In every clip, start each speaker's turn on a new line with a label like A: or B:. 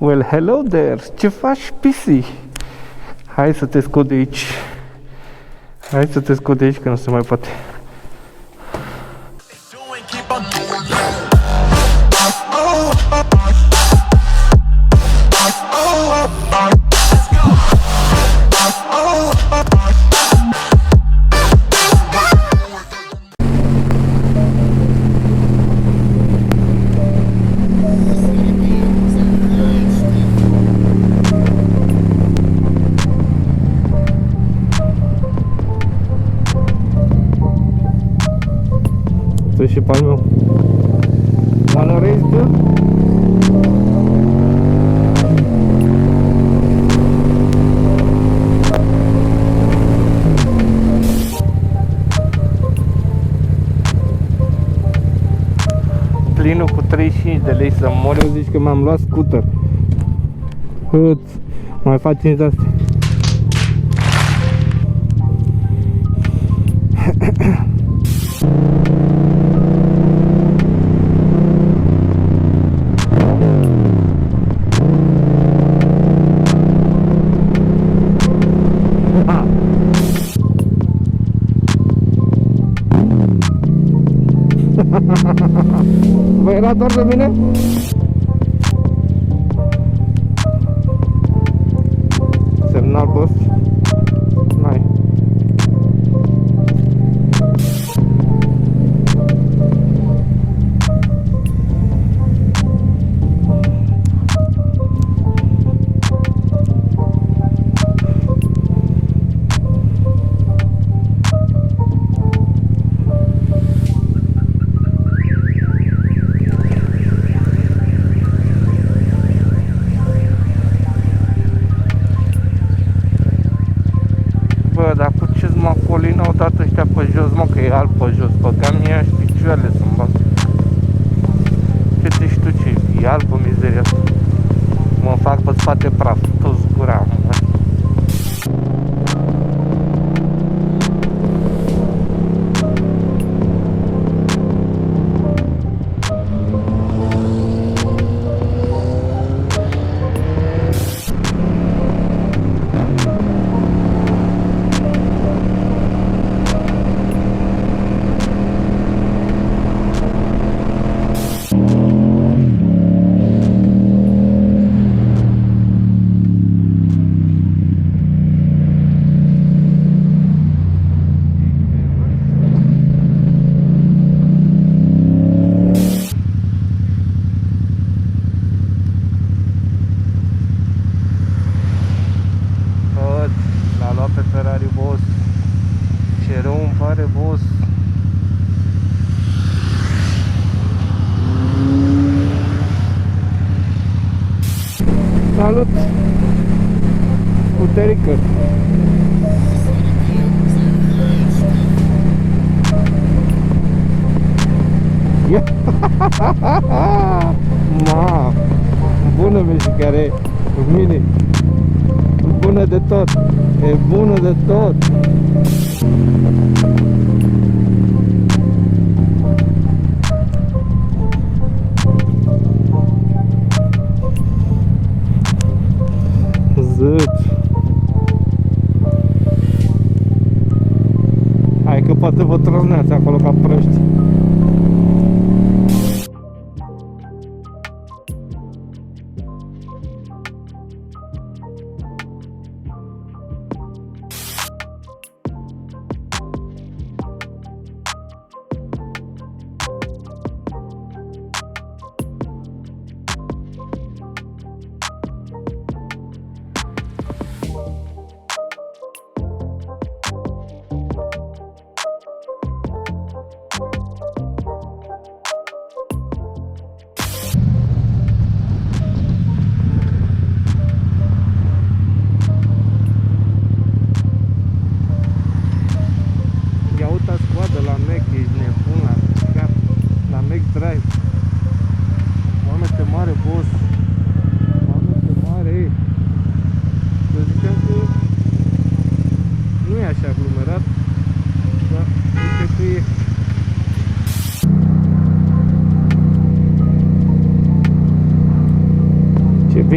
A: Well, hello there! Ce faci, pisi? Hai să te scot de aici. Hai să te scot de aici, că nu se mai poate. Și pe al meu. Wanna race, dude? Plinul cu 35 de lei să mor. Eu zici că m-am luat scooter. Mai faci 5 de astea. Vă era doar de mine? Semnal post? N-ai. Bă, dar cu ce-ți macolina au dat ăștia pe jos, mă, că e alb pe jos, băgam ea și picioarele să-mi bag. Ce te știu ce e alb pe mizeria asta. Mă fac pe spate praf, toți gura, mă. Salut! Puterică! Ma! Bună mișcare! Mini! Bună de tot! E bună de tot! Hai că poate vă trăzneați acolo ca proști.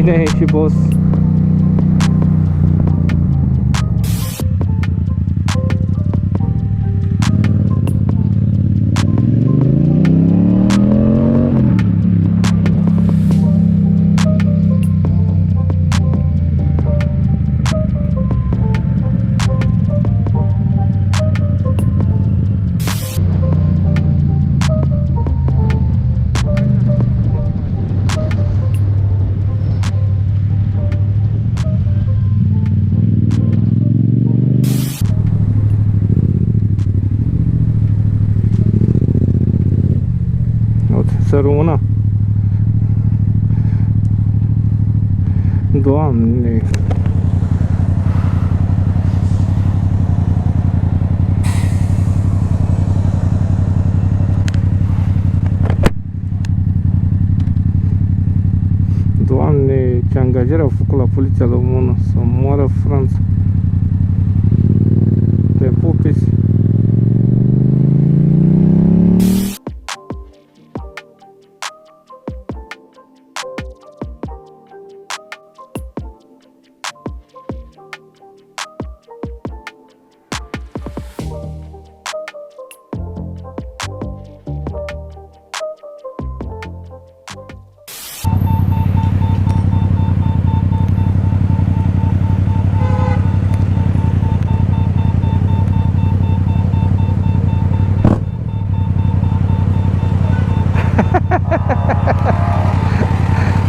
A: Bine și boss. Să rămână. Doamne. Doamne, ce angajare au făcut la poliția română, să moară Franța. Te pupis.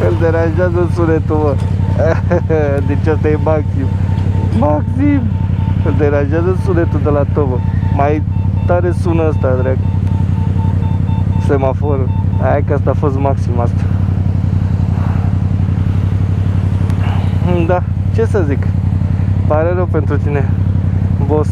A: Îl deranjează sunetul, mă. Deci asta e Maxim. Maxim! Îl deranjează sunetul de la Tobe. Mai tare sună ăsta, drag. Semaforul. Hai că asta a fost Maxim asta. Da, ce să zic. Pare rău pentru tine, boss.